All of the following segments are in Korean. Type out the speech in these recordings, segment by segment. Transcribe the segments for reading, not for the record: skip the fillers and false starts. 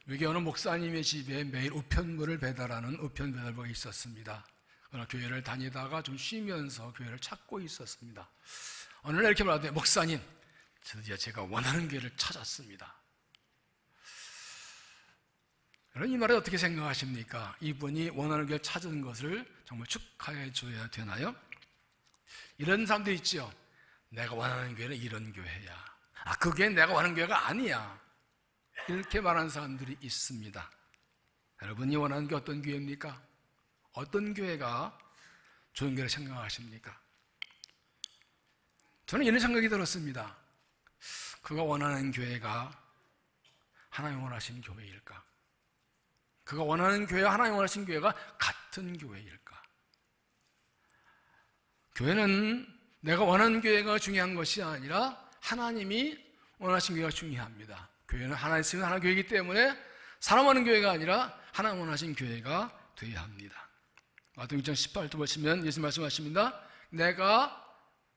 여기 어느 목사님의 집에 매일 우편물을 배달하는 우편배달부가 있었습니다. 그러나 교회를 다니다가 좀 쉬면서 교회를 찾고 있었습니다. 어느 날 이렇게 말하더니, 목사님, 드디어 제가 원하는 교회를 찾았습니다. 그럼 이 말에 어떻게 생각하십니까? 이분이 원하는 교회를 찾은 것을 정말 축하해 줘야 되나요? 이런 사람도 있죠. 내가 원하는 교회는 이런 교회야. 그게 내가 원하는 교회가 아니야. 이렇게 말하는 사람들이 있습니다. 여러분이 원하는 게 어떤 교회입니까? 어떤 교회가 좋은 교회를 생각하십니까? 저는 이런 생각이 들었습니다. 그가 원하는 교회가 하나님 원하신 교회일까? 그가 원하는 교회와 하나님 원하신 교회가 같은 교회일까? 교회는 내가 원하는 교회가 중요한 것이 아니라 하나님이 원하신 교회가 중요합니다. 교회는 하나님 하나님 교회이기 때문에 사람 원하는 교회가 아니라 하나님 원하신 교회가 되어야 합니다. 마태복음 6장 18절 보시면 예수님 말씀하십니다. 내가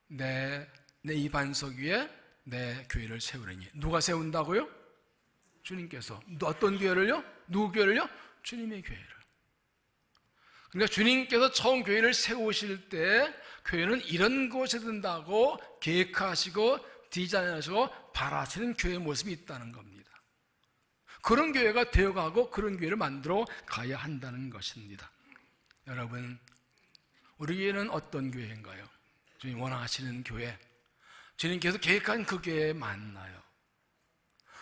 내 이 반석 위에 내 교회를 세우리니. 누가 세운다고요? 주님께서. 어떤 교회를요? 누구 교회를요? 주님의 교회를. 그러니까 주님께서 처음 교회를 세우실 때 교회는 이런 곳에 든다고 계획하시고 디자인하시고 바라시는 교회의 모습이 있다는 겁니다. 그런 교회가 되어가고 그런 교회를 만들어 가야 한다는 것입니다. 여러분, 우리 교회는 어떤 교회인가요? 주님 원하시는 교회, 주님께서 계획한 그 교회에 만나요?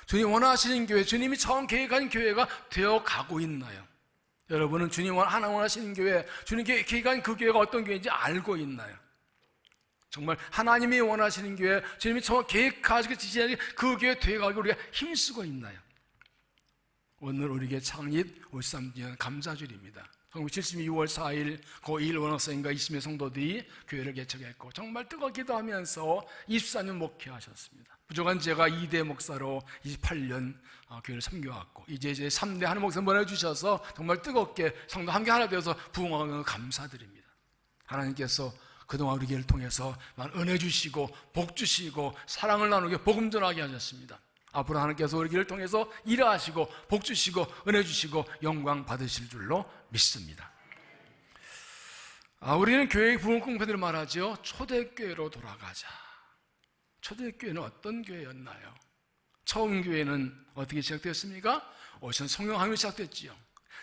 주님 원하시는 교회, 주님이 처음 계획한 교회가 되어가고 있나요? 여러분은 주님 하나 원하시는 교회, 주님 계획한 그 교회가 어떤 교회인지 알고 있나요? 정말 하나님이 원하시는 교회, 주님이 처음 계획하시고 지시하신 그 교회 되어가기 우리가 힘쓰고 있나요? 오늘 우리에게 창립 53주년 감사주일입니다. 1972월 4일 고1 원학생과 20명 성도들이 교회를 개척했고 정말 뜨겁게 기도하면서 24년 목회하셨습니다. 부족한 제가 2대 목사로 28년 교회를 섬겨왔고 이제 3대 하는 목사 보내주셔서 정말 뜨겁게 성도 함께 하나 되어서 부흥하는 감사드립니다. 하나님께서 그동안 우리 교회를 통해서 은혜 주시고 복 주시고 사랑을 나누게 복음 전하게 하셨습니다. 앞으로 하나님께서 우리 교회를 통해서 일하시고 복 주시고 은혜 주시고 영광 받으실 줄로 믿습니다. 우리는 교회의 부흥 공표들을 말하죠. 초대교회로 돌아가자. 초대교회는 어떤 교회였나요? 처음 교회는 어떻게 시작되었습니까? 오신 성령 함이 시작됐지요.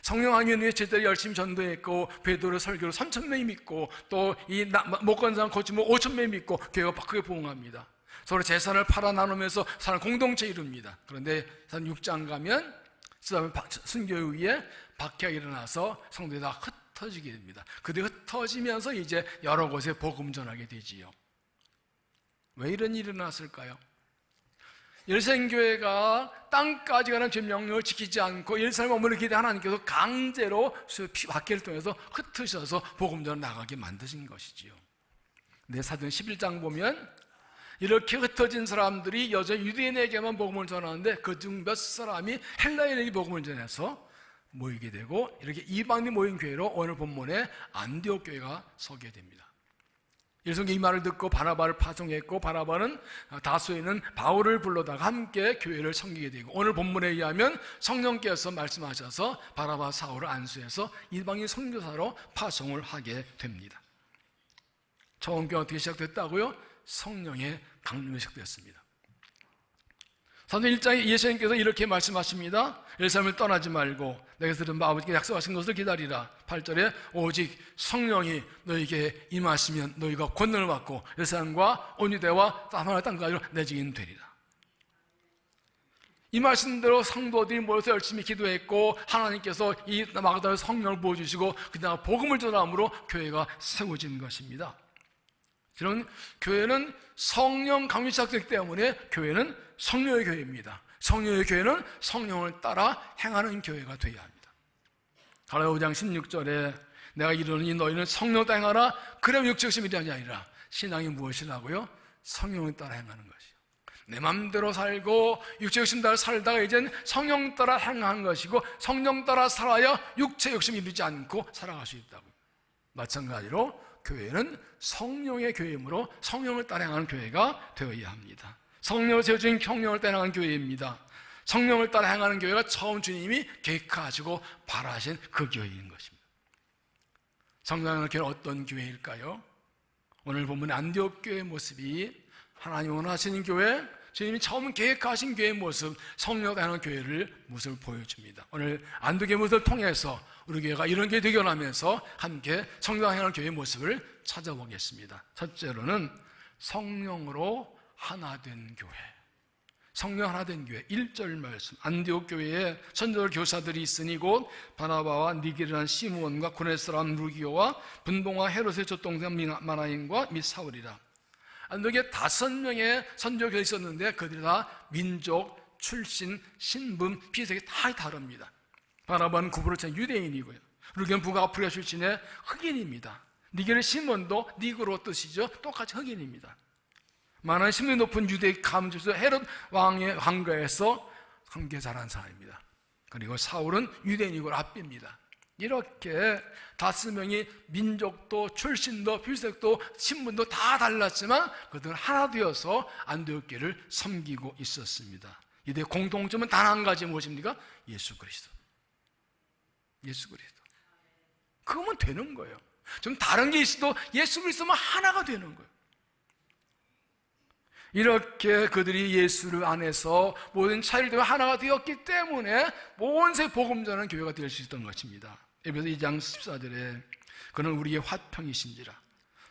성령 함이 위해 제자들이 열심히 전도했고 베드로 설교로 3,000명이 믿고 또 이 못 간 사람 거치 5,000명이 믿고 교회가 크게 부흥합니다. 서로 재산을 팔아 나누면서 사는 공동체 이룹니다. 그런데 6장 가면 순교 위에 박해가 일어나서 성도들이 다 흩어지게 됩니다. 그들이 흩어지면서 이제 여러 곳에 복음 전하게 되지요. 왜 이런 일이 일어났을까요? 열생교회가 땅까지 가는 제 명령을 지키지 않고 예루살렘 머무르게 기대 하나님께서 강제로 박해를 통해서 흩으셔서 복음 전을 나가게 만드신 것이지요. 내 사도행 11장 보면 이렇게 흩어진 사람들이 여전히 유대인에게만 복음을 전하는데 그중 몇 사람이 헬라인에게 복음을 전해서 모이게 되고 이렇게 이방인이 모인 교회로 오늘 본문에 안디옥 교회가 서게 됩니다. 일성이 이 말을 듣고 바나바를 파송했고 바나바는 다소에 있는 바울을 불러다가 함께 교회를 섬기게 되고 오늘 본문에 의하면 성령께서 말씀하셔서 바나바 사울을 안수해서 이방인 선교사로 파송을 하게 됩니다. 처음 교회가 어떻게 시작됐다고요? 성령의 강림이 시작되었습니다. 사도행 1장에 예수님께서 이렇게 말씀하십니다. 예루살렘을 떠나지 말고 내가 들은 아버지께 약속하신 것을 기다리라. 8절에 오직 성령이 너희에게 임하시면 너희가 권능을 받고 예루살렘과 온 유대와 사마리아 땅까지로 내 증인 되리라. 이 말씀대로 성도들이 모여서 열심히 기도했고 하나님께서 이 마가다의 성령을 부어주시고 그다음 복음을 전함으로 교회가 세워진 것입니다. 저는 교회는 성령 강림 시작되기 때문에 교회는 성령의 교회입니다. 성령의 교회는 성령을 따라 행하는 교회가 되어야 합니다. 갈라디아 5장 16절에 내가 이르노니 너희는 성령 따라 행하라. 그러면 육체심이 일하지 아니라. 신앙이 무엇이라고요? 성령을 따라 행하는 것이요. 내 마음대로 살고 육체 욕심 따라 살다가 이젠 성령 따라 행하는 것이고 성령 따라 살아야 육체 욕심이 이르지 않고 살아갈 수 있다고요. 마찬가지로 교회는 성령의 교회이므로 성령을 따라 행하는 교회가 되어야 합니다. 성령을 세워주신 성령을 따라 행하는 교회입니다. 성령을 따라 행하는 교회가 처음 주님이 계획하시고 바라신 그 교회인 것입니다. 성령의 교회는 어떤 교회일까요? 오늘 본문의 안디옥 교회의 모습이 하나님 원하시는 교회, 주님이 처음 계획하신 교회의 모습, 성령을 따라 교회를 모습을 보여줍니다. 오늘 안디옥의 모습을 통해서 우리 교회가 이런 교회 되기 원하면서 함께 성령을 행하는 교회의 모습을 찾아보겠습니다. 첫째로는 성령으로 하나 된 교회. 성령 하나 된 교회. 1절 말씀. 안디옥 교회에 선지자 교사들이 있으니 곧 바나바와 니게르라는 시므온과 고넬 사람 루기오와 분봉과 헤롯의 젖동생 마나인과 및 사울이라. 안디옥에 5명의 선지자 교사가 있었는데 그들이 다 민족, 출신, 신분, 피색이 다 다릅니다. 바나바는 구부로 친 유대인이고요. 루기오는 북아프리카 출신의 흑인입니다. 니게르 시몬도 니그로 뜻이죠. 똑같이 흑인입니다. 많은 신분이 높은 유대 가문에서 헤롯 왕의 황가에서 함께 자란 사람입니다. 그리고 사울은 유대인이고 랍비입니다. 이렇게 5명이 민족도 출신도 필색도 신분도 다 달랐지만 그들은 하나 되어서 안디옥 교회를 섬기고 있었습니다. 이들의 공통점은 단 한 가지 무엇입니까? 예수 그리스도. 예수 그리스도. 그거면 되는 거예요. 좀 다른 게 있어도 예수 그리스도만 하나가 되는 거예요. 이렇게 그들이 예수를 안에서 모든 차이를 두고 하나가 되었기 때문에 모든 복음 전하는 교회가 될 수 있었던 것입니다. 에베소 2장 14절에 그는 우리의 화평이신지라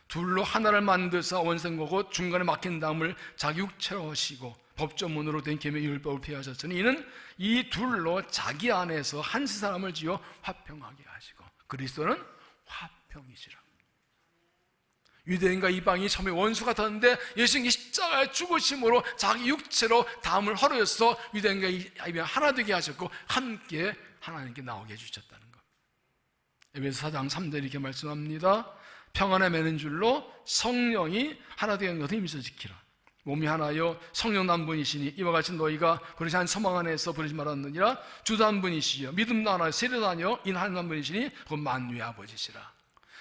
둘로 하나를 만드사 원성거고 중간에 막힌 담을 자기 육체로 하시고 법조문으로 된 계명의 율법을 폐하셨으니 이는 이 둘로 자기 안에서 한 사람을 지어 화평하게 하시고 그리스도는 화평이시라. 유대인과 이방인이 처음에 원수가 되었는데 예수님이 십자가의 죽으심으로 자기 육체로 담을 헐어서 유대인과 이방인 하나 되게 하셨고 함께 하나님께 나오게 해주셨다는 것. 에베소 4장 3절 이렇게 말씀합니다. 평안에 매는 줄로 성령이 하나 되는 것을 힘써 지키라. 몸이 하나여 성령 한 분이시니 이와 같이 너희가 그릇이 한 서망 안에서 부르지 말았느니라. 주도 한 분이시여 믿음도 하나여 세례도 하나여 인 하나님 한 분이시니 그건 만유의 아버지시라.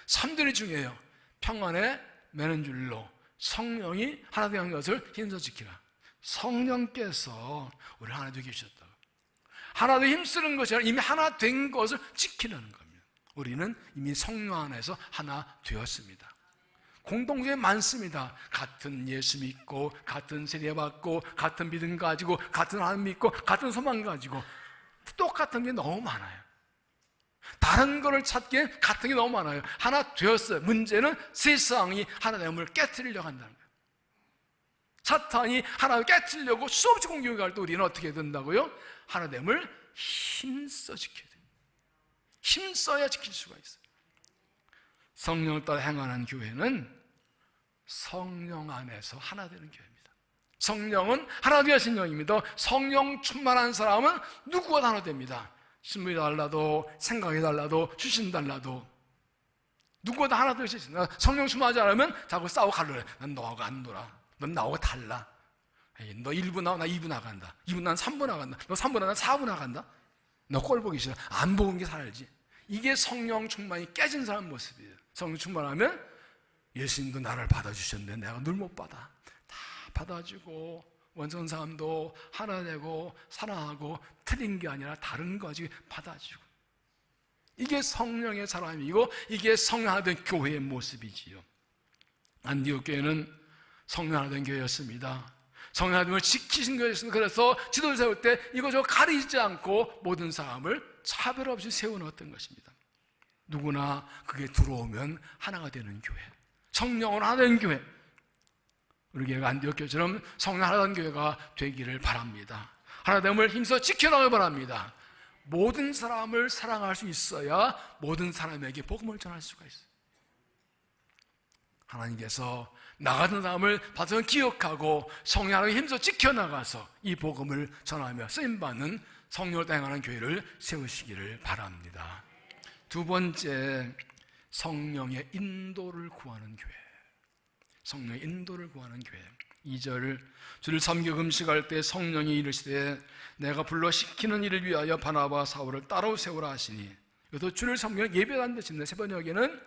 3절이 중요해요. 평안에 매는 줄로 성령이 하나 되는 것을 힘써 지키라. 성령께서 우리를 하나 되게 해주셨다고. 하나 되게 힘쓰는 것이 아니라 이미 하나 된 것을 지키려는 겁니다. 우리는 이미 성령 안에서 하나 되었습니다. 공동체에 많습니다. 같은 예수 믿고 같은 세례 받고 같은 믿음 가지고 같은 하나님 믿고 같은 소망 가지고 똑같은 게 너무 많아요. 다른 거를 찾기에 같은 게 너무 많아요. 하나 되었어요. 문제는 세상이 하나됨을 깨트리려고 한다는 거예요. 사탄이 하나님을 깨트리려고 수없이 공격할 때 우리는 어떻게 된다고요? 하나됨을 힘써 지켜야 돼요. 힘써야 지킬 수가 있어요. 성령을 따라 행하는 교회는 성령 안에서 하나 되는 교회입니다. 성령은 하나 되신 영입니다. 성령 충만한 사람은 누구와 하나 됩니다. 신분이 달라도 생각이 달라도 출신이 달라도 누구보다 하나 될 수 있습니다. 성령 충만하지 않으면 자꾸 싸우고 갈래. 난 너하고 안 놀아. 넌 나하고 달라. 너 1부 나와 나 2부 나간다. 2부 난 3부 나간다. 너 3부 나와 나 4부 나간다. 너 꼴 보기 싫어. 안 보는 게 살지. 이게 성령 충만이 깨진 사람 모습이에요. 성령 충만하면 예수님도 나를 받아주셨는데 내가 늘 못 받아. 다 받아주고 원성 사람도 하나 되고 사랑하고 틀린 게 아니라 다른 거 가지고 받아주고 이게 성령의 사람이고 이게 성령 하나 된 교회의 모습이지요. 안디옥 교회는 성령 하나 된 교회였습니다. 성령 하나님을 지키신 교회였습니다. 그래서 지도를 세울 때 이거저거 가리지 않고 모든 사람을 차별 없이 세워놓았던 것입니다. 누구나 그게 들어오면 하나가 되는 교회, 성령으로 하나 된 교회, 우리 교회가 안디옥 교회처럼 성령 하나 된 교회가 되기를 바랍니다. 하나됨을 힘써 지켜나가길 바랍니다. 모든 사람을 사랑할 수 있어야 모든 사람에게 복음을 전할 수가 있어요. 하나님께서 나 같은 사람을 받아서 기억하고 성령 하나님을 힘써 지켜나가서 이 복음을 전하며 쓰임받는 성령을 따라가는 교회를 세우시기를 바랍니다. 두 번째, 성령의 인도를 구하는 교회. 성령의 인도를 구하는 교회. 2절, 주를 섬겨 금식할 때 성령이 이르시되 내가 불러 시키는 일을 위하여 바나바와 사울을 따로 세우라 하시니, 여기서 주를 섬기는 예배라는 뜻입니다. 세 번역에는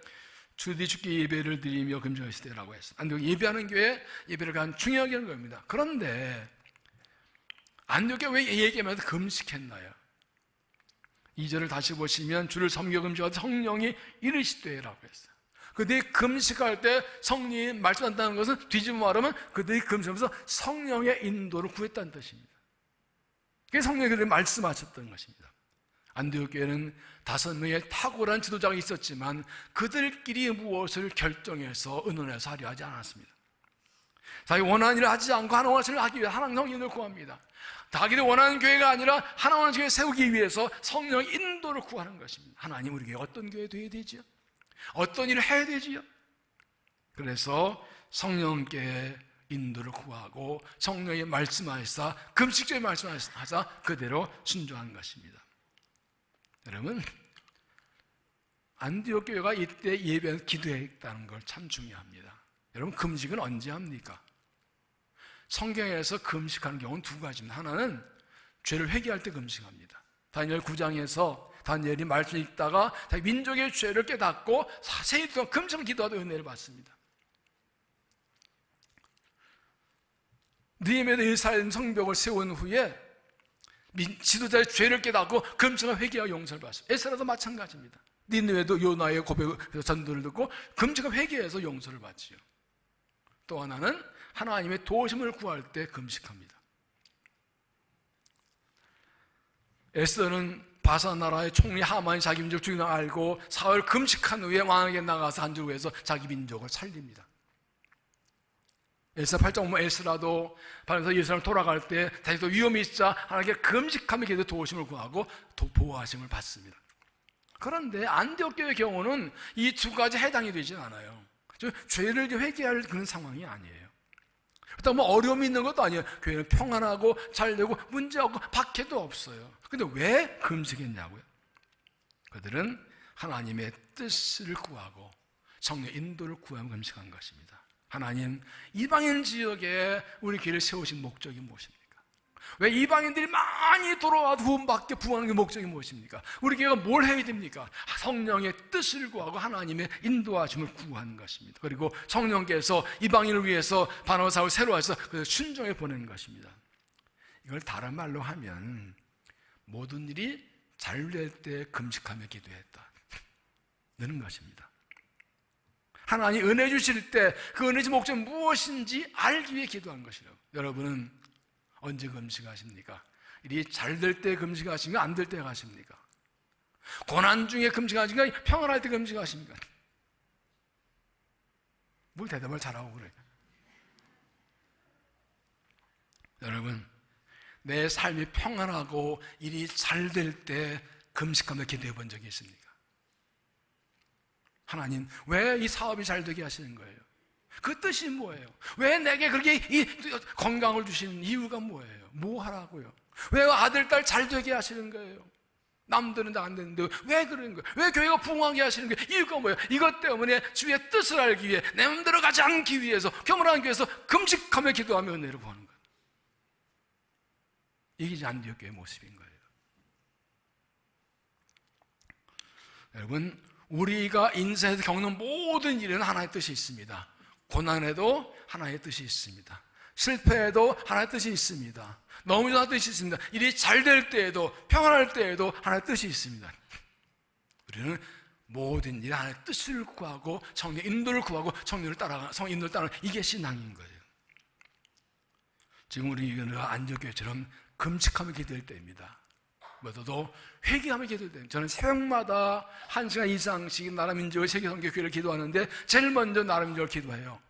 주디 주께 예배를 드리며 금식하시되라고 했어요. 예배하는 교회, 예배를 가장 중요하게 하는 겁니다. 그런데 안디옥 교회 왜 얘기하면서 금식했나요? 2절을 다시 보시면 주를 섬겨 금식하되 성령이 이르시되라고 했어요. 그들이 금식할 때 성령이 말씀한다는 것은 뒤집어 말하면 그들이 금식하면서 성령의 인도를 구했다는 뜻입니다. 그게 성령이 그들이 말씀하셨던 것입니다. 안디옥 교회는 5명의 탁월한 지도자가 있었지만 그들끼리 무엇을 결정해서 의논해서 하려 하지 않았습니다. 자기 원하는 일을 하지 않고 하나님 원하는 일을 하기 위해 하나님 성령을 구합니다. 자기들 원하는 교회가 아니라 하나님 원하는 교회 세우기 위해서 성령의 인도를 구하는 것입니다. 하나님 우리 교회 어떤 교회 되어야 되지요? 어떤 일을 해야 되지요? 그래서 성령께 인도를 구하고 성령의 말씀하사 금식주의 말씀하사 그대로 순종한 것입니다. 여러분, 안디옥 교회가 이때 예배에서 기도했다는 걸 참 중요합니다. 여러분, 금식은 언제 합니까? 성경에서 금식하는 경우는 2가지입니다. 하나는 죄를 회개할 때 금식합니다. 다니엘 9장에서 다니엘이 말씀 읽다가 자기 민족의 죄를 깨닫고 4일 동안 금식을 기도하다 은혜를 받습니다. 느헤미야도 예루살렘 성벽을 세운 후에 지도자의 죄를 깨닫고 금식과 회개와 용서를 받습니다. 에스라도 마찬가지입니다. 니느웨도 요나의 고백 전도를 듣고 금식과 회개해서 용서를 받지요. 또 하나는 하나님의 도우심을 구할 때 금식합니다. 에스더는 바산 나라의 총리 하만이 자기 민족 죽인 걸 알고 4월 금식한 후에 왕에게 나가서 한 줄 위해서 자기 민족을 살립니다. 에스라 8장 보면 에스라도 바로서 예루살렘 돌아갈 때 다시 또 위험이 있자 하나님께 금식하며 기도 도우심을 구하고 보호하심을 받습니다. 그런데 안디옥 교회의 경우는 이 2가지 해당이 되지 않아요. 죄를 회개할 그런 상황이 아니에요. 그렇다고 뭐 어려움이 있는 것도 아니에요. 교회는 평안하고 잘되고 문제없고 박해도 없어요. 근데 왜 금식했냐고요? 그들은 하나님의 뜻을 구하고 성령의 인도를 구하며 금식한 것입니다. 하나님, 이방인 지역에 우리 교회를 세우신 목적이 무엇입니까? 왜 이방인들이 많이 돌아와도 구원받게 부하는 게 목적이 무엇입니까? 우리 교회가 뭘 해야 됩니까? 성령의 뜻을 구하고 하나님의 인도하심을 구하는 것입니다. 그리고 성령께서 이방인을 위해서 바나바 사울 새로 와서 순종해 보낸 것입니다. 이걸 다른 말로 하면 모든 일이 잘 될 때 금식하며 기도했다 는 것입니다. 하나님 은혜 주실 때 그 은혜 주 목적은 무엇인지 알기 위해 기도한 것이라고. 여러분은 언제 금식하십니까? 일이 잘 될 때 금식하십니까? 안 될 때 하십니까? 고난 중에 금식하십니까? 평안할 때 금식하십니까? 뭘 대답을 잘하고 그래. 여러분, 내 삶이 평안하고 일이 잘 될 때 금식하며 기도해 본 적이 있습니까? 하나님, 왜 이 사업이 잘 되게 하시는 거예요? 그 뜻이 뭐예요? 왜 내게 그렇게 이 건강을 주시는 이유가 뭐예요? 뭐 하라고요? 왜 아들, 딸 잘 되게 하시는 거예요? 남들은 다 안 되는데 왜 그러는 거예요? 왜 교회가 부흥하게 하시는 거예요? 이유가 뭐예요? 이것 때문에 주의 뜻을 알기 위해 내 마음대로 가지 않기 위해서 겸허하기 위해서 금식하며 기도하며 은혜를 구하는 거예요. 이게 이제 안디옥 교회의 모습인 거예요. 여러분, 우리가 인생에서 겪는 모든 일에는 하나의 뜻이 있습니다. 고난에도 하나의 뜻이 있습니다. 실패에도 하나의 뜻이 있습니다. 너무 하나의 뜻이 있습니다. 일이 잘 될 때에도 평안할 때에도 하나의 뜻이 있습니다. 우리는 모든 일에 하나의 뜻을 구하고 성령 인도를 구하고 성령을 따라가 인도를 따라가는 이게 신앙인 거예요. 지금 우리가 안디옥 교회처럼 금식하며 기도할 때입니다. 뭐도 회개하며 기도할 때입니다. 저는 새벽마다 1시간 이상씩 나라 민족의 세계선교회를 기도하는데 제일 먼저 나라 민족을 기도해요.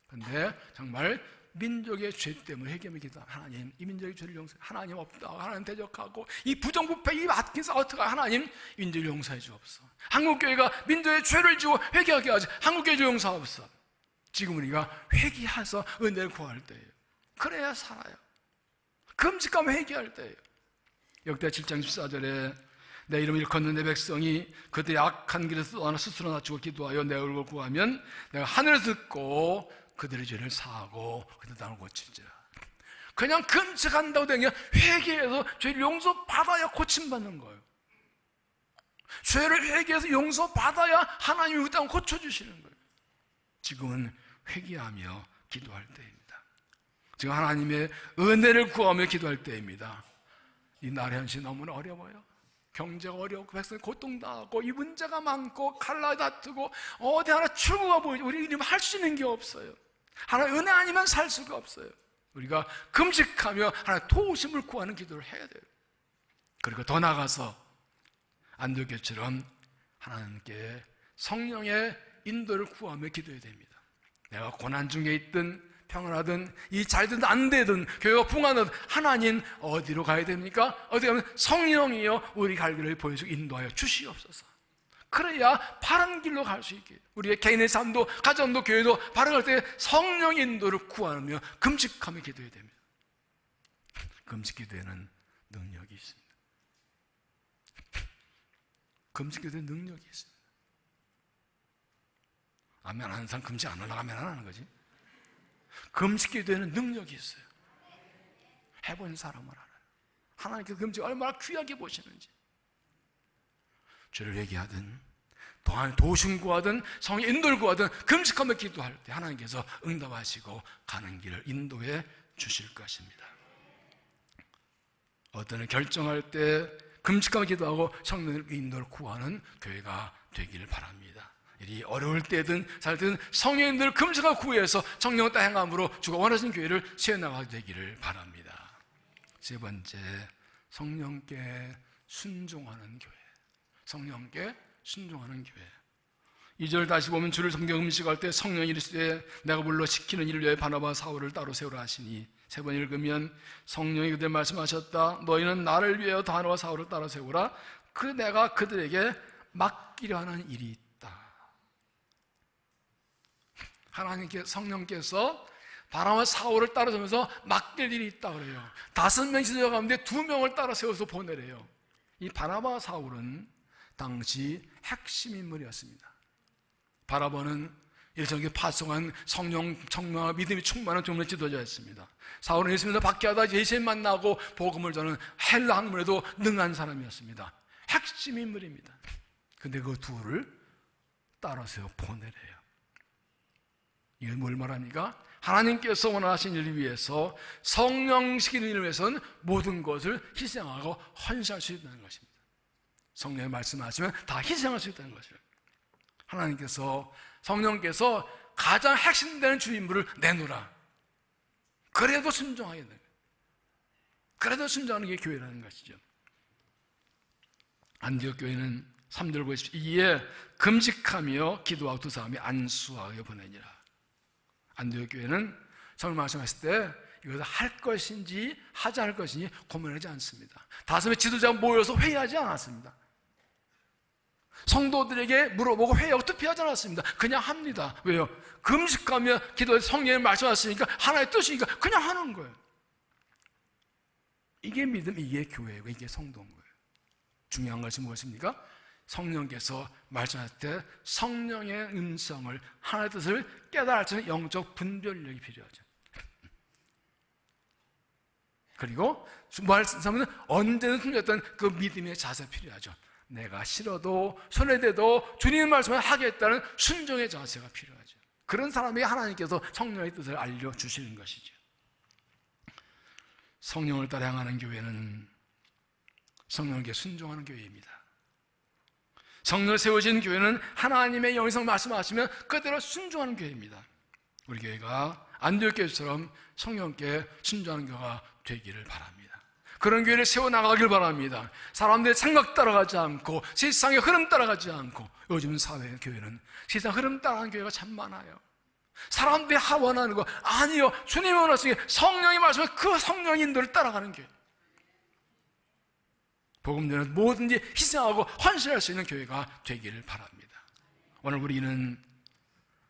그런데 정말 민족의 죄 때문에 회개하며 기도하면 하나님, 이 민족의 죄를 용서해. 하나님 없다. 하나님 대적하고 이 부정부패, 이 아트킨스 어떻게 하나님 이 민족을 용서해 주옵소서. 한국교회가 민족의 죄를 지고 회개하게 하지. 한국교회 용서하옵소서. 지금 우리가 회개해서 은혜를 구할 때예요. 그래야 살아요. 금식하며 회개할 때예요. 역대 7장 14절에 내 이름을 일컫는 내 백성이 그들의 악한 길에서 떠나 스스로 낮추고 기도하여 내 얼굴을 구하면 내가 하늘을 듣고 그들의 죄를 사하고 그들 땅을 고칠지라. 그냥 금식한다고 되면 회개해서 죄를 용서받아야 고침받는 거예요. 죄를 회개해서 용서받아야 하나님이 그 땅을 고쳐주시는 거예요. 지금은 회개하며 기도할 때입니다. 지금 하나님의 은혜를 구하며 기도할 때입니다. 이 나라의 현실이 너무나 어려워요. 경제가 어렵고 백성이 고통당하고 이 문제가 많고 칼라 다투고 어디 하나 출구가 보이지 우리 이름 할 수 있는 게 없어요. 하나님 은혜 아니면 살 수가 없어요. 우리가 금식하며 하나님 도우심을 구하는 기도를 해야 돼요. 그리고 더 나아가서 안디옥교회처럼 하나님께 성령의 인도를 구하며 기도해야 됩니다. 내가 고난 중에 있든 평안하든 이 잘든 안 되든 교회가 붕하든 하나님 어디로 가야 됩니까? 어디 가면 성령이여 우리 갈 길을 보여주고 인도하여 주시옵소서. 그래야 바른 길로 갈 수 있게 우리의 개인의 삶도 가정도 교회도 바로 갈 때 성령 인도를 구하며 금식하며 기도해야 됩니다. 금식 기도에는 능력이 있습니다. 금식 기도에 능력이 있습니다. 아멘 하는 사람 금식 안 올라가면 안 하는 거지. 금식 기도에는 능력이 있어요. 해본 사람은 알아요. 하나님께서 금식 얼마나 귀하게 보시는지. 죄를 회개하든 도심 구하든 성의 인도를 구하든 금식하며 기도할 때 하나님께서 응답하시고 가는 길을 인도해 주실 것입니다. 어떤 결정할 때 금식하며 기도하고 성령의 인도를 구하는 교회가 되기를 바랍니다. 이 어려울 때든 살 때든 성령님들 금식하고 구해서 성령을 따라 행함으로 주가 원하시는 교회를 세워나가게 되기를 바랍니다. 세 번째, 성령께 순종하는 교회. 성령께 순종하는 교회. 2절 다시 보면 주를 성경 음식할 때 성령이 이르시되 내가 불러 시키는 일을 위해 바나바 사울을 따로 세우라 하시니, 세 번 읽으면 성령이 그들 말씀하셨다. 너희는 나를 위하여 바나바 사울을 따로 세우라. 그 내가 그들에게 맡기려 하는 일이 있다. 하나님께 성령께서 바나바 사울을 따로 세우면서 맡길 일이 있다 그래요. 5명 지도자 가운데 2명을 따로 세워서 보내래요. 이 바나바 사울은 당시 핵심 인물이었습니다. 바나바는 일정하게 파송한 성령, 청명과 믿음이 충만한 종교 지도자였습니다. 사울은 예수님을 박해하다 예수님 만나고 복음을 전하는 헬라 학문에도 능한 사람이었습니다. 핵심 인물입니다. 근데 그 둘을 따로 세워 보내래요. 이건 뭘 말합니까? 하나님께서 원하신 일을 위해서 성령시키는 일을 위해서는 모든 것을 희생하고 헌신할 수 있다는 것입니다. 성령의 말씀하시면 다 희생할 수 있다는 것이에요. 하나님께서 성령께서 가장 핵심되는 주인물을 내놓으라. 그래도 순종하게 돼요. 그래도 순종하는 게 교회라는 것이죠. 안디옥 교회는 3절 보십시오. 이에 금식하며 기도하고 두 사람이 안수하여 보내니라. 안디옥 교회는 성령 말씀하실 때 이것을 할 것인지 하지 않을 것인지 고민하지 않습니다. 5명의 지도자가 모여서 회의하지 않았습니다. 성도들에게 물어보고 회의하고 투표하지 않았습니다. 그냥 합니다. 왜요? 금식하며 기도해 성령의 말씀하셨으니까 하나의 뜻이니까 그냥 하는 거예요. 이게 믿음, 이게 교회고 이게 성도인 거예요. 중요한 것이 무엇입니까? 성령께서 말씀하실 때 성령의 음성을 하나의 뜻을 깨달을 수 있는 영적 분별력이 필요하죠. 그리고 말씀은 언제든 숨겼던 그 믿음의 자세가 필요하죠. 내가 싫어도 손해돼도 주님의 말씀을 하겠다는 순종의 자세가 필요하죠. 그런 사람이 하나님께서 성령의 뜻을 알려주시는 것이죠. 성령을 따라 향하는 교회는 성령에게 순종하는 교회입니다. 성령을 세우신 교회는 하나님의 영성 말씀하시면 그대로 순종하는 교회입니다. 우리 교회가 안디옥 교회처럼 성령께 순종하는 교회가 되기를 바랍니다. 그런 교회를 세워나가길 바랍니다. 사람들의 생각 따라가지 않고 세상의 흐름 따라가지 않고, 요즘 사회 교회는 세상 흐름 따라가는 교회가 참 많아요. 사람들이 원하는 거 아니요, 주님이 원하시는 게 성령이 말씀해 그 성령의 인도를 따라가는 교회. 복음 전에 뭐든지 희생하고 헌신할 수 있는 교회가 되기를 바랍니다. 오늘 우리는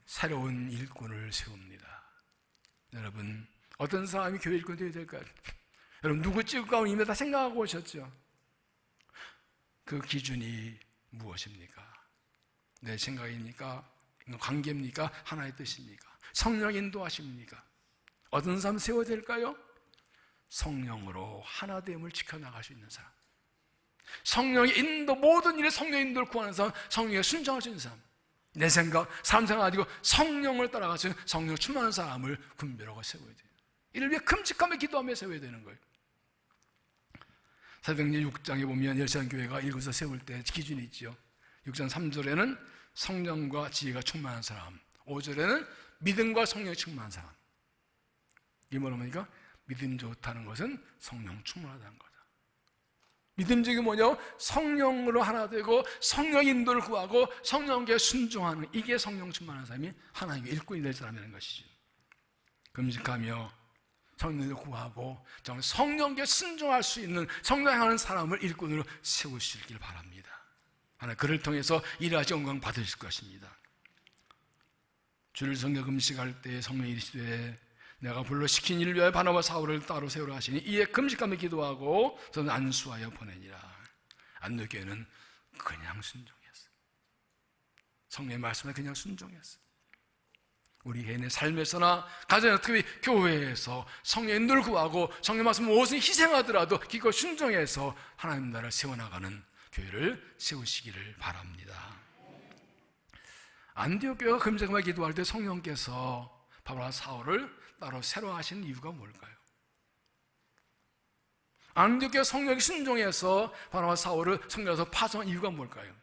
새로운 일꾼을 세웁니다. 여러분, 어떤 사람이 교회 일꾼이 되어야 될까요? 여러분, 누구 찍을까 하면 이미 다 생각하고 오셨죠? 그 기준이 무엇입니까? 내 생각입니까? 관계입니까? 하나의 뜻입니까? 성령 인도하십니까? 어떤 사람 세워야 될까요? 성령으로 하나됨을 지켜나갈 수 있는 사람, 성령의 인도, 모든 일에 성령의 인도를 구하는 사람, 성령에 순종할 수 있는 사람, 내 생각, 사람 생각 아니고 성령을 따라가서 성령 충만한 사람을 분별하고 세워야 돼요. 이를 위해 큼직하게 기도하며 세워야 되는 거예요. 사도행전 6장에 보면 예루살렘 교회가 일구서 세울 때 기준이 있죠. 6장 3절에는 성령과 지혜가 충만한 사람, 5절에는 믿음과 성령이 충만한 사람. 이게 뭐라니까? 믿음 좋다는 것은 성령 충만하다는 거다. 믿음적이 뭐냐? 성령으로 하나 되고 성령 인도를 구하고 성령께 순종하는, 이게 성령 충만한 사람이 하나님의 일꾼이 될 사람이라는 것이죠. 금식하며 성령을 구하고 정말 성령께 순종할 수 있는 성장하는 사람을 일꾼으로 세우시길 바랍니다. 하나님 그를 통해서 일하시 영광 받으실 것입니다. 주를 성령 금식할 때 성령이 이르시되 내가 불러 시킨 일을 위하여 바나바 사울을 따로 세우라 하시니 이에 금식하며 기도하고 저는 안수하여 보내니라. 안디옥교회는 그냥 순종했어요. 성령의 말씀에 그냥 순종했어요. 우리 개인의 삶에서나 가정에서 특히 교회에서 성령의 인도를 구하고 성령 말씀 무엇을 희생하더라도 기껏 순종해서 하나님 나라를 세워나가는 교회를 세우시기를 바랍니다. 안디옥 교회가 금식하며 기도할 때 성령께서 바나바 사울을 따로 새로 하신 이유가 뭘까요? 안디옥 교회 성령이 순종해서 바나바 사울을 성령에서 파송한 이유가 뭘까요?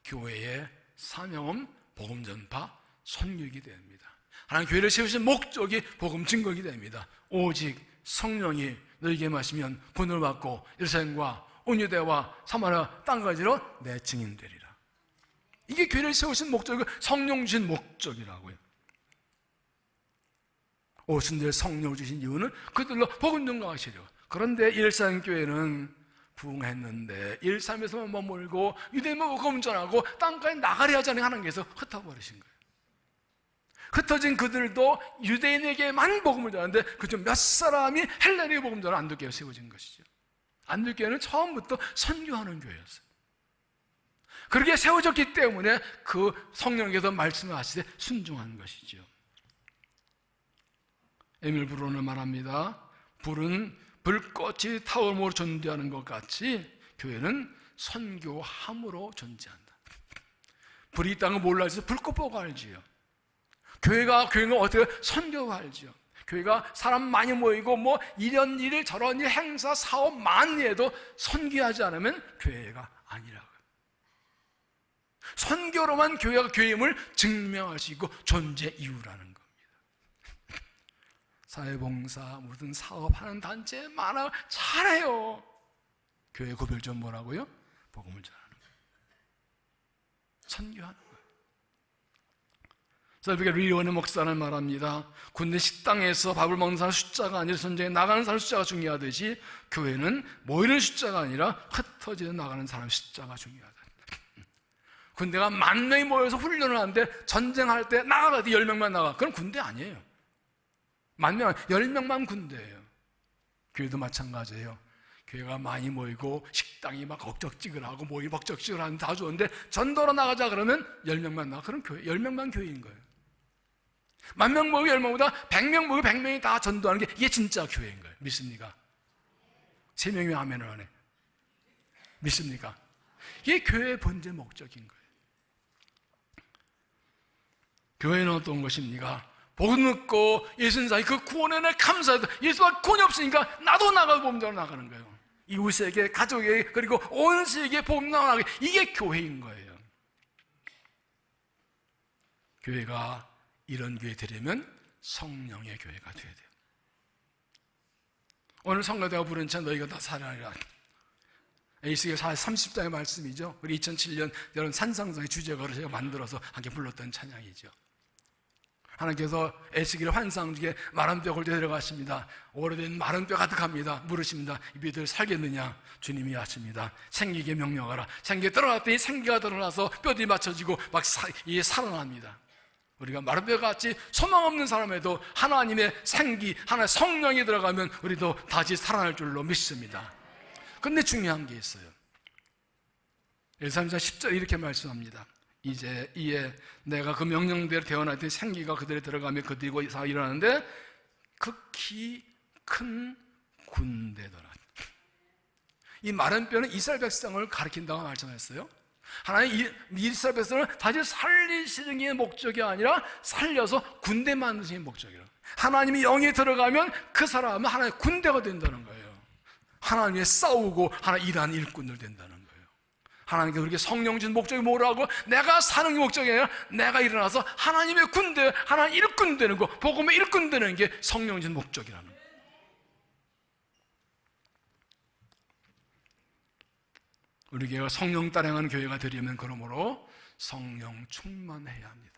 교회의 사명은 복음 전파, 선교이기 됩니다. 하나님 교회를 세우신 목적이 복음 증거이기 됩니다. 오직 성령이 너희에게 마시면 분을 받고 예루살렘과 온 유대와 사마리아 땅까지로 내 증인 되리라. 이게 교회를 세우신 목적이고 성령 주신 목적이라고요. 오순절 성령을 주신 이유는 그들로 복음 증거하시려. 그런데 예루살렘 교회는 부흥했는데 예루살렘에서만 머물고 유대인만 복음 전하고 땅까지 나가려 하자니 하나님께서 흩어버리신 거예요. 흩어진 그들도 유대인에게만 복음을 전하는데 그중 몇 사람이 헬라인에게 복음 전하는 안디옥교회가 세워진 것이죠. 안디옥교회는 처음부터 선교하는 교회였어요. 그렇게 세워졌기 때문에 그 성령께서 말씀을 하시되 순종한 것이죠. 에밀 브로는 말합니다. 불은 불꽃이 타오름으로 존재하는 것 같이 교회는 선교함으로 존재한다. 불이 있다는 걸 몰라 해서 불꽃 보고 알지요. 교회가 어떻게 선교가 알지요. 교회가 사람 많이 모이고 뭐 이런 일 저런 일 행사 사업 많이 해도 선교하지 않으면 교회가 아니라고요. 선교로만 교회가 교회임을 증명할 수 있고 존재 이유라는 겁니다. 사회봉사 무슨 사업하는 단체 많아 잘해요. 교회 구별 좀 뭐라고요? 복음을 전하는 거예요. 선교하는 거예요. 설비게 리원의 목사는 말합니다. 군대 식당에서 밥을 먹는 사람 숫자가 아니라 전쟁에 나가는 사람 숫자가 중요하듯이 교회는 모이는 숫자가 아니라 흩어져 나가는 사람 숫자가 중요하다. 군대가 10,000명이 모여서 훈련을 하는데 전쟁할 때 나가도 10명만 나가. 그럼 군대 아니에요. 10,000명, 10명만 군대예요. 교회도 마찬가지예요. 교회가 많이 모이고 식당이 막 억적지근하고 모이 벅적지근하는 다 좋은데 전도로 나가자 그러면 10명만 나가. 그럼 교회 10명만 교회인 거예요. 10,000명 모이고 10명보다 100명 모이고 100명이 다 전도하는 게 이게 진짜 교회인 거예요. 믿습니까? 3명이 아멘을 하네. 믿습니까? 이게 교회의 본질 목적인 거예요. 교회는 어떤 것입니까? 복음 듣고 예수님 사이 그 구원에 대해 감사해서 예수와 구원이 없으니까 나도 나가고 복음자로 나가는 거예요. 이웃에게, 가족에게, 그리고 온 세계에 복음 나가게. 이게 교회인 거예요. 교회가 이런 교회 되려면 성령의 교회가 돼야 돼요. 오늘 성가대가 부른 차 너희가 다 살아라. 에이스의 30장의 말씀이죠. 우리 2007년 여러분 산상상의 주제가를 제가 만들어서 함께 불렀던 찬양이죠. 하나님께서 에스겔 환상 중에 마른 뼈 골대 들어가십니다. 오래된 마른 뼈 가득합니다. 물으십니다. 이 뼈들 살겠느냐? 주님이 하십니다. 생기게 명령하라. 생기에 들어갔더니 생기가 드러나서 뼈들이 맞춰지고 막 이게 살아납니다. 우리가 마른 뼈 같이 소망 없는 사람에도 하나님의 생기, 하나님의 성령이 들어가면 우리도 다시 살아날 줄로 믿습니다. 근데 중요한 게 있어요. 1,3,4 10절 이렇게 말씀합니다. 이에 내가 그 명령대로 태어날 때 생기가 그들에 들어가며 그들이 다 일어나는데 극히 큰 군대더라. 이 마른 뼈는 이스라엘 백성을 가리킨다고 말씀했어요. 하나님 이스라엘 백성을 다시 살리시는 게 목적이 아니라 살려서 군대 만드시는 게 목적이에요. 하나님이 영에 들어가면 그 사람은 하나님의 군대가 된다는 거예요. 하나님의 싸우고 하나님 일하는 일꾼들 된다는 거예요. 하나님께 그렇게 성령 준 목적이 뭐라고? 내가 사는 게 목적이 아니라 내가 일어나서 하나님의 군대, 하나님 일꾼 되는 거, 복음의 일꾼 되는 게 성령 준 목적이라는 거예요. 우리 교회가 성령 따라가는 교회가 되려면 그러므로 성령 충만해야 합니다.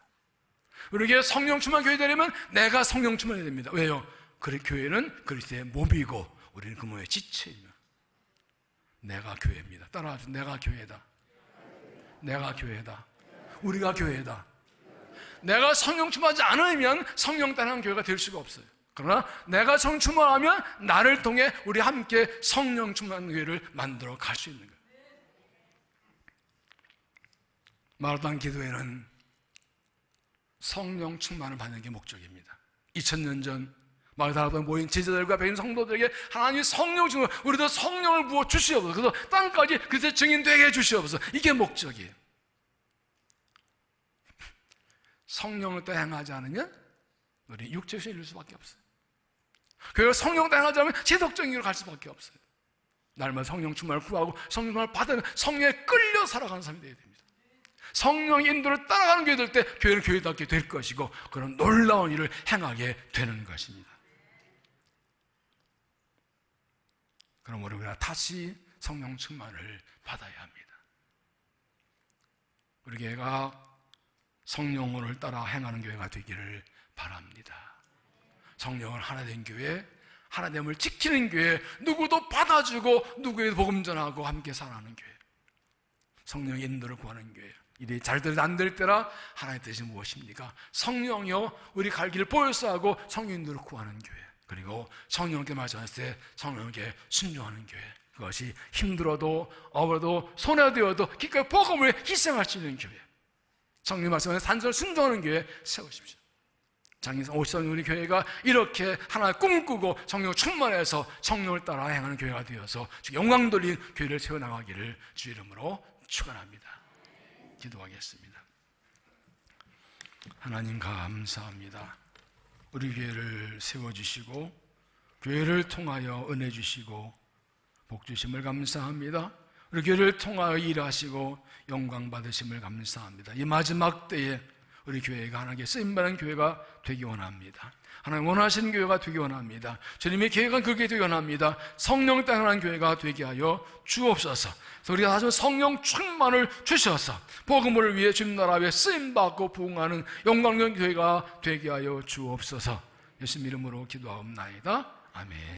우리 교회 성령 충만 교회 되려면 내가 성령 충만해야 됩니다. 왜요? 그래 교회는 그리스도의 몸이고 우리는 그 몸의 지체이며 내가 교회입니다. 따라하죠. 내가 교회다. 내가 교회다. 우리가 교회다. 내가 성령 충만하지 않으면 성령 따라가는 교회가 될 수가 없어요. 그러나 내가 성령 충만하면 나를 통해 우리 함께 성령 충만 교회를 만들어 갈 수 있는 거예요. 마라톤 기도회는 성령 충만을 받는 게 목적입니다. 2000년 전 마라톤에 모인 제자들과 배인 성도들에게 하나님이 성령 충만, 우리도 성령을 부어 주시옵소서. 그래서 땅까지 그새 증인되게 해 주시옵소서. 이게 목적이에요. 성령을 따라 행하지 않으면 우리 육체에서 이룰 수밖에 없어요. 그래서 성령 따라 행하지 않으면 제독적인 길로 갈 수밖에 없어요. 날마다 성령 충만을 구하고 성령 충만을 받으면 성령에 끌려 살아가는 사람이 되어야 됩니다. 성령 인도를 따라가는 교회 될 때 교회는 교회답게 될 것이고 그런 놀라운 일을 행하게 되는 것입니다. 그럼 우리가 다시 성령 충만을 받아야 합니다. 우리 교회가 성령을 따라 행하는 교회가 되기를 바랍니다. 성령은 하나 된 교회, 하나됨을 지키는 교회, 누구도 받아주고 누구에도 복음 전하고 함께 살아가는 교회, 성령의 인도를 구하는 교회. 일이 잘 되든 안 될 때라 하나님의 뜻이 무엇입니까? 성령이여 우리 갈 길을 보여서 하고 성령 인도를 구하는 교회, 그리고 성령께 말씀하실 때 성령에게 순종하는 교회. 그것이 힘들어도 어려도 손해되어도 기꺼이 복음을 희생할 수 있는 교회, 성령 말씀에 산설 순종하는 교회 세우십시오. 장인상 50년 우리 교회가 이렇게 하나 꿈꾸고 성령 충만해서 성령을 따라 행하는 교회가 되어서 영광 돌린 교회를 세워나가기를 주 이름으로 축원합니다. 기도하겠습니다. 하나님 감사합니다. 우리 교회를 세워주시고 교회를 통하여 은혜 주시고 복 주심을 감사합니다. 우리 교회를 통하여 일하시고 영광 받으심을 감사합니다. 이 마지막 때에 우리 교회가 하나님께 쓰임받는 교회가 되기 원합니다. 하나님 원하시는 교회가 되기 원합니다. 주님의 계획은 그렇게 되기 원합니다. 성령 따라가는 교회가 되게 하여 주옵소서. 우리가 다시 성령 충만을 주셔서 복음을 위해 주님 나라 위에 쓰임받고 부흥하는 영광스러운 교회가 되게 하여 주옵소서. 예수님 이름으로 기도하옵나이다. 아멘.